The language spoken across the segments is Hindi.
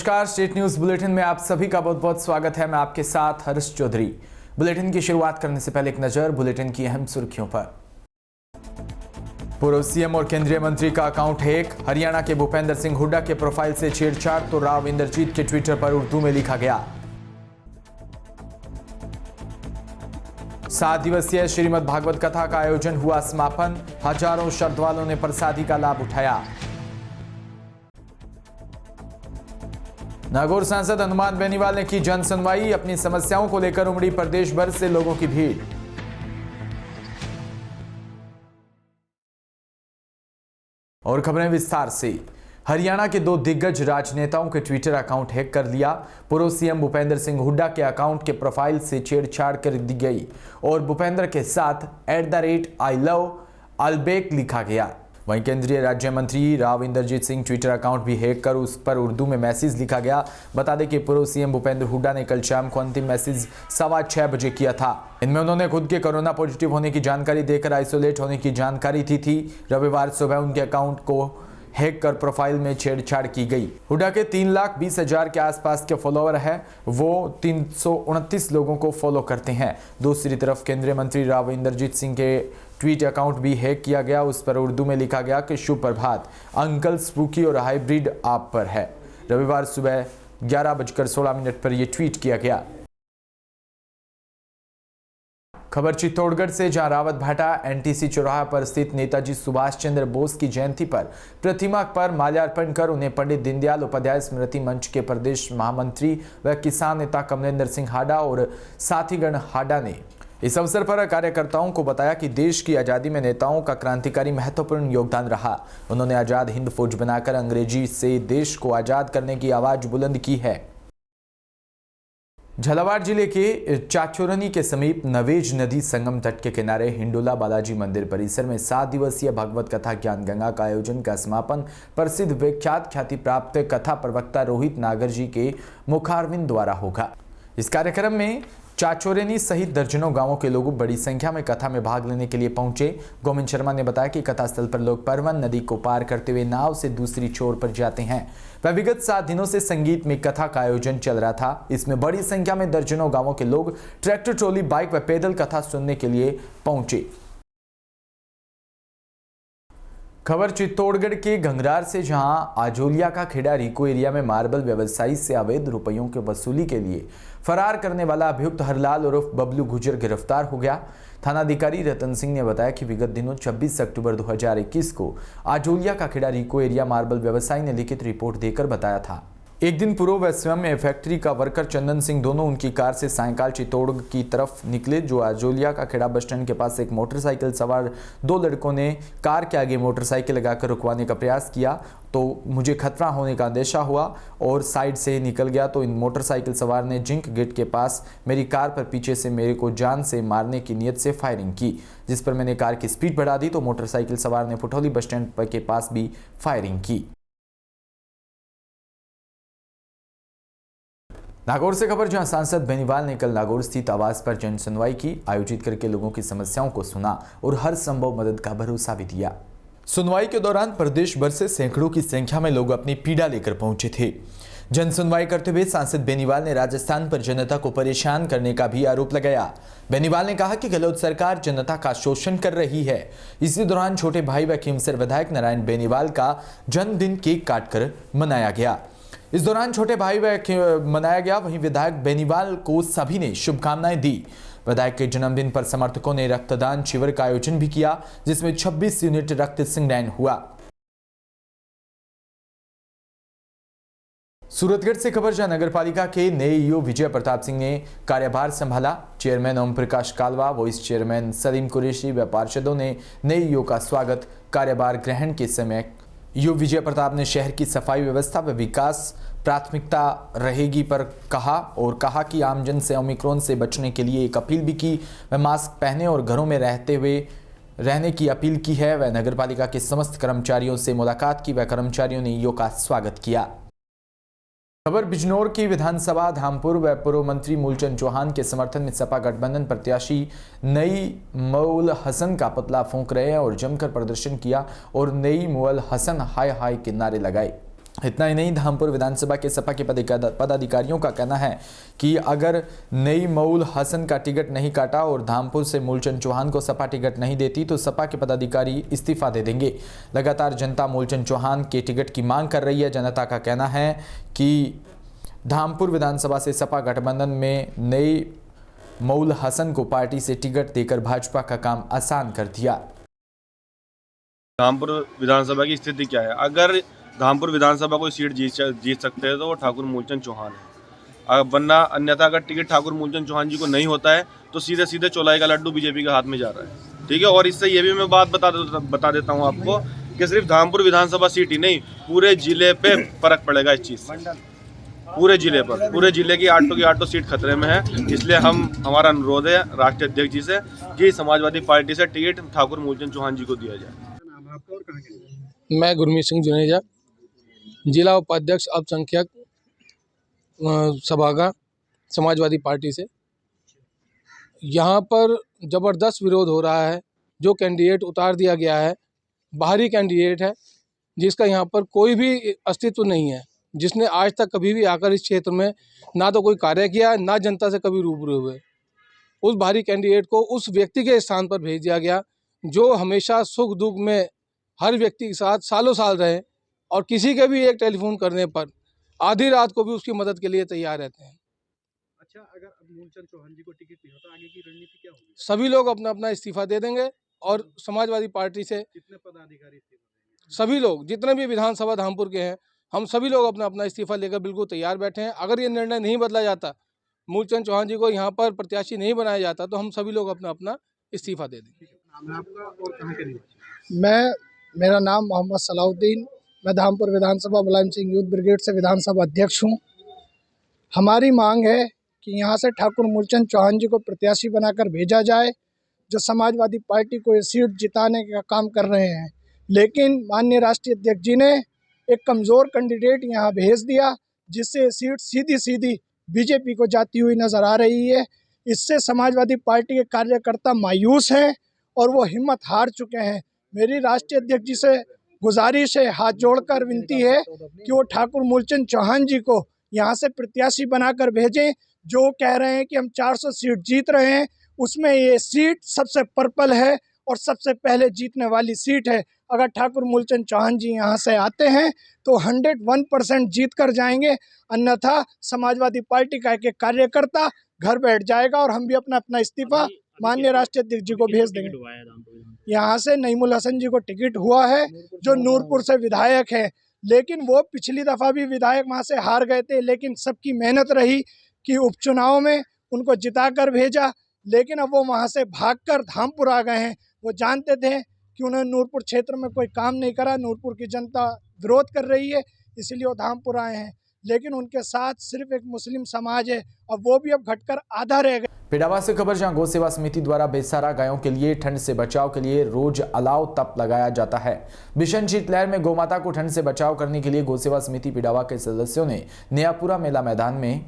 नमस्कार, स्टेट न्यूज बुलेटिन में आप सभी का बहुत बहुत स्वागत है। मैं आपके साथ हर्ष चौधरी। बुलेटिन की शुरुआत करने से पहले एक नजर बुलेटिन की अहम सुर्खियों पर। पूर्व सीएम और केंद्रीय मंत्री का अकाउंट हैक, हरियाणा के भूपेंद्र सिंह हुड्डा के प्रोफाइल से छेड़छाड़ तो राव इंद्रजीत के ट्विटर पर उर्दू में लिखा गया। 7 दिवसीय श्रीमद् भागवत कथा का आयोजन हुआ समापन, हजारों श्रद्धालुओं ने प्रसादी का लाभ उठाया। नागौर सांसद हनुमान बेनीवाल ने की जन सुनवाई, अपनी समस्याओं को लेकर उमड़ी प्रदेश भर से लोगों की भीड़। और खबरें विस्तार से। हरियाणा के 2 दिग्गज राजनेताओं के ट्विटर अकाउंट हैक कर लिया। पूर्व सीएम भूपेंद्र सिंह हुड्डा के अकाउंट के प्रोफाइल से छेड़छाड़ कर दी गई और भूपेंद्र के साथ @I love अलबेक लिखा गया। वहीं केंद्रीय राज्य मंत्री राव इंद्रजीत सिंह ट्विटर अकाउंट भी हैक कर उस पर उर्दू में मैसेज लिखा गया। बता दें कि पूर्व सीएम भूपेंद्र हुड्डा ने कल शाम को अंतिम मैसेज 6:15 बजे किया था। इनमें उन्होंने खुद के कोरोना पॉजिटिव होने की जानकारी देकर आइसोलेट होने की जानकारी दी थी। रविवार सुबह उनके अकाउंट को हैक कर प्रोफाइल में छेड़छाड़ की गई। हुड्डा के 3,20,000 के आसपास के फॉलोअर हैं, वो 329 लोगों को फॉलो करते हैं। दूसरी तरफ केंद्रीय मंत्री राव इंद्रजीत सिंह के ट्वीट अकाउंट भी हैक किया गया। उस पर उर्दू में लिखा गया कि शुभ प्रभात, अंकल स्पूकी और हाइब्रिड आप पर है। रविवार सुबह 11:16 पर यह ट्वीट किया गया। खबर चित्तौड़गढ़ से, जहां रावत भाटा NTC चौराहा पर स्थित नेताजी सुभाष चंद्र बोस की जयंती पर प्रतिमा पर माल्यार्पण कर उन्हें पंडित दीनदयाल उपाध्याय स्मृति मंच के प्रदेश महामंत्री व किसान नेता कमलेंद्र सिंह हाडा और साथीगण हाडा ने इस अवसर पर कार्यकर्ताओं को बताया कि देश की आज़ादी में नेताओं का क्रांतिकारी महत्वपूर्ण योगदान रहा। उन्होंने आज़ाद हिंद फौज बनाकर अंग्रेजी से देश को आज़ाद करने की आवाज बुलंद की है। झालावाड़ जिले के चाचौरनी के समीप नवेज नदी संगम तट के किनारे हिंडोला बालाजी मंदिर परिसर में 7 दिवसीय भागवत कथा ज्ञान गंगा का आयोजन का समापन प्रसिद्ध विख्यात ख्याति प्राप्त कथा प्रवक्ता रोहित नागर जी के मुखारविंद द्वारा होगा। इस कार्यक्रम में चाचौरनी सहित दर्जनों गांवों के लोग बड़ी संख्या में कथा में भाग लेने के लिए पहुंचे। गोविंद शर्मा ने बताया कि कथा स्थल पर लोग परवन नदी को पार करते हुए नाव से दूसरी छोर पर जाते हैं। वह विगत 7 दिनों से संगीत में कथा का आयोजन चल रहा था। इसमें बड़ी संख्या में दर्जनों गांवों के लोग ट्रैक्टर, ट्रॉली, बाइक व पैदल कथा सुनने के लिए पहुंचे। खबर चित्तौड़गढ़ के गंगरार से, जहां आजोलिया का खेड़ा रिको एरिया में मार्बल व्यवसायी से अवैध रुपयों की वसूली के लिए फरार करने वाला अभियुक्त हरलाल उर्फ बबलू गुजर गिरफ्तार हो गया। थानाधिकारी रतन सिंह ने बताया कि विगत दिनों 26 अक्टूबर 2021 को आजोलिया का खेड़ा रिको एरिया मार्बल व्यवसायी ने लिखित रिपोर्ट देकर बताया था। एक दिन पूर्व वह स्वयं फैक्ट्री का वर्कर चंदन सिंह दोनों उनकी कार से सायंकाल चित्तौड़ की तरफ निकले। जो आजोलिया का खेड़ा बस स्टैंड के पास एक मोटरसाइकिल सवार 2 लड़कों ने कार के आगे मोटरसाइकिल लगाकर रुकवाने का प्रयास किया तो मुझे खतरा होने का अंदेशा हुआ और साइड से निकल गया। तो इन मोटरसाइकिल सवार ने जिंक गेट के पास मेरी कार पर पीछे से मेरे को जान से मारने की नीयत से फायरिंग की, जिस पर मैंने कार की स्पीड बढ़ा दी तो मोटरसाइकिल सवार ने पुठौली बस स्टैंड के पास भी फायरिंग की। नागौर से खबर, जहां सांसद बेनीवाल ने कल नागौर स्थित आवास पर जन सुनवाई की आयोजित करके लोगों की समस्याओं को सुना और हर संभव मदद का भरोसा भी दिया। सुनवाई के दौरान प्रदेश भर से सैकड़ों की संख्या में लोग अपनी पीड़ा लेकर पहुंचे थे। जन सुनवाई करते हुए सांसद बेनीवाल ने राजस्थान पर जनता को परेशान करने का भी आरोप लगाया। बेनीवाल ने कहा कि गहलोत सरकार जनता का शोषण कर रही है। इसी दौरान छोटे भाई व खीमसर विधायक नारायण बेनीवाल का जन्मदिन केक काटकर मनाया गया। इस दौरान छोटे भाई मनाया गया, वहीं विधायक बेनीवाल को सभी ने शुभकामनाएं दी। विधायक के जन्मदिन पर समर्थकों ने रक्तदान शिविर का आयोजन भी किया, जिसमें 26 यूनिट रक्त संदान हुआ। सूरतगढ़ से खबर, जहां नगर पालिका के नए ईओ विजय प्रताप सिंह ने कार्यभार संभाला। चेयरमैन ओम प्रकाश कालवा, वाइस चेयरमैन सलीम कुरैशी व पार्षदों ने नए ईओ का स्वागत। कार्यभार ग्रहण के समय ईओ विजय प्रताप ने शहर की सफाई व्यवस्था व विकास प्राथमिकता रहेगी पर कहा कि आमजन से ओमिक्रॉन से बचने के लिए एक अपील भी की। वह मास्क पहने और घरों में रहने की अपील की है। वह नगरपालिका के समस्त कर्मचारियों से मुलाकात की व कर्मचारियों ने ईओ का स्वागत किया। खबर बिजनौर की विधानसभा धामपुर व पूर्व मंत्री मूलचंद चौहान के समर्थन में सपा गठबंधन प्रत्याशी नई मुअल हसन का पुतला फूंक रहे हैं और जमकर प्रदर्शन किया और नई मुअल हसन हाय हाय के नारे लगाए। इतना ही नहीं, धामपुर विधानसभा के सपा के पदाधिकारियों का कहना है कि अगर नई मऊल हसन का टिकट नहीं काटा और धामपुर से मूलचंद चौहान को सपा टिकट नहीं देती तो सपा के पदाधिकारी इस्तीफा दे देंगे। लगातार जनता मूलचंद चौहान के टिकट की मांग कर रही है। जनता का कहना है कि धामपुर विधानसभा से सपा गठबंधन में नई मऊल हसन को पार्टी से टिकट देकर भाजपा का काम आसान कर दिया। धामपुर विधानसभा की स्थिति क्या है? अगर धामपुर विधानसभा कोई सीट जीत सकते हैं तो वो ठाकुर मूलचंद चौहान है, वरना अन्यथा अगर टिकट ठाकुर मूलचंद चौहान जी को नहीं होता है तो सीधे सीधे चौलाई का लड्डू बीजेपी के हाथ में जा रहा है। ठीक है, और इससे ये भी मैं बात बता देता हूँ आपको कि सिर्फ धामपुर विधानसभा सीट ही नहीं, पूरे जिले पे फर्क पड़ेगा इस चीज़ से। पूरे जिले पर, पूरे जिले की 8 सीट खतरे में है। इसलिए हमारा अनुरोध है राष्ट्रीय अध्यक्ष जी से कि समाजवादी पार्टी से टिकट ठाकुर मूलचंद चौहान जी को दिया जाए। मैं गुरमीत सिंह जुनेजा, जिला उपाध्यक्ष अल्पसंख्यक सभागा समाजवादी पार्टी से। यहाँ पर ज़बरदस्त विरोध हो रहा है। जो कैंडिडेट उतार दिया गया है बाहरी कैंडिडेट है, जिसका यहाँ पर कोई भी अस्तित्व नहीं है, जिसने आज तक कभी भी आकर इस क्षेत्र में ना तो कोई कार्य किया, ना जनता से कभी रूबरू हुए। उस बाहरी कैंडिडेट को उस व्यक्ति के स्थान पर भेज दिया गया जो हमेशा सुख दुख में हर व्यक्ति के साथ सालों साल रहे और किसी के भी एक टेलीफोन करने पर आधी रात को भी उसकी मदद के लिए तैयार रहते हैं। अच्छा, अगर अब मूलचंद चौहान जी को टिकट नहीं होता, आगे की रणनीति क्या होगी? सभी लोग अपना अपना इस्तीफा दे देंगे और समाजवादी पार्टी से कितने पदाधिकारी इस्तीफा देंगे? सभी लोग, जितने भी विधानसभा धामपुर के हैं, हम सभी लोग अपना अपना इस्तीफा लेकर बिल्कुल तैयार बैठे हैं। अगर ये निर्णय नहीं बदला जाता, मूलचंद चौहान जी को यहाँ पर प्रत्याशी नहीं बनाया जाता, तो हम सभी लोग अपना अपना इस्तीफा दे देंगे। नाम है आपका और कहाँ के निवासी? मेरा नाम मोहम्मद सलाउद्दीन, मैं धामपुर विधानसभा मुलायम सिंह यूथ ब्रिगेड से विधानसभा अध्यक्ष हूँ। हमारी मांग है कि यहाँ से ठाकुर मूलचंद चौहान जी को प्रत्याशी बनाकर भेजा जाए, जो समाजवादी पार्टी को ये सीट जिताने का काम कर रहे हैं। लेकिन माननीय राष्ट्रीय अध्यक्ष जी ने एक कमज़ोर कैंडिडेट यहाँ भेज दिया, जिससे सीट सीधी सीधी बीजेपी को जाती हुई नज़र आ रही है। इससे समाजवादी पार्टी के कार्यकर्ता मायूस हैं और वो हिम्मत हार चुके हैं। मेरी राष्ट्रीय अध्यक्ष जी से गुजारिश है, हाथ जोड़कर विनती है कि वो ठाकुर मूलचंद चौहान जी को यहाँ से प्रत्याशी बनाकर भेजें। जो कह रहे हैं कि हम 400 सीट जीत रहे हैं, उसमें ये सीट सबसे पर्पल है और सबसे पहले जीतने वाली सीट है। अगर ठाकुर मूलचंद चौहान जी यहाँ से आते हैं तो 101% जीत कर जाएंगे, अन्यथा समाजवादी पार्टी का एक कार्यकर्ता घर बैठ जाएगा और हम भी अपना अपना इस्तीफा माननीय राष्ट्रीय अध्यक्ष जी को भेज देंगे। यहाँ से नईमुल हसन जी को टिकट हुआ है, जो नूरपुर से विधायक है, लेकिन वो पिछली दफ़ा भी विधायक वहाँ से हार गए थे। लेकिन सबकी मेहनत रही कि उपचुनाव में उनको जिता कर भेजा, लेकिन अब वो वहाँ से भागकर धामपुर आ गए हैं। वो जानते थे कि उन्होंने नूरपुर क्षेत्र में कोई काम नहीं करा, नूरपुर की जनता विरोध कर रही है, इसलिए वो धामपुर आए हैं। लेकिन उनके साथ सिर्फ एक मुस्लिम समाज है, अब वो भी अब घटकर आधा रह गए। पिडावा से खबर, जहां गौ सेवा समिति द्वारा बेसहारा गायों के लिए ठंड से बचाव के लिए रोज अलाव तप लगाया जाता है। भीषण शीतलहर में गौमाता को ठंड से बचाव करने के लिए गौ सेवा समिति पिडावा के सदस्यों ने नयापुरा मेला मैदान में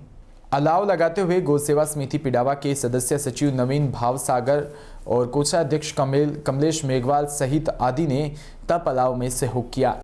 अलाव लगाते हुए गौ सेवा समिति पिडावा के सदस्य सचिव नवीन भावसागर और कोषाध्यक्ष कमलेश मेघवाल सहित आदि ने तप अलाव में सहयोग किया।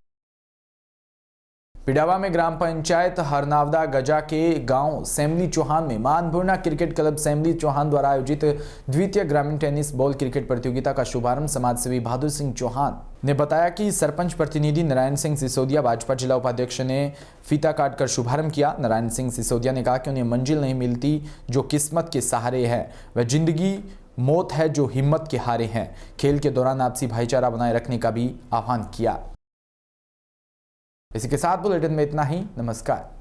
पिडावा में ग्राम पंचायत हरनावदा गजा के गांव सेमली चौहान में मां अन्नपूर्णा क्रिकेट क्लब सेमली चौहान द्वारा आयोजित द्वितीय ग्रामीण टेनिस बॉल क्रिकेट प्रतियोगिता का शुभारंभ समाजसेवी बहादुर सिंह चौहान ने बताया कि सरपंच प्रतिनिधि नारायण सिंह सिसोदिया भाजपा जिला उपाध्यक्ष ने फीता काटकर शुभारंभ किया। नारायण सिंह सिसोदिया ने कहा कि उन्हें मंजिल नहीं मिलती जो किस्मत के सहारे है, वह जिंदगी मौत है जो हिम्मत के हारे हैं। खेल के दौरान आपसी भाईचारा बनाए रखने का भी आह्वान किया। इसी के साथ बुलेटिन में इतना ही। नमस्कार।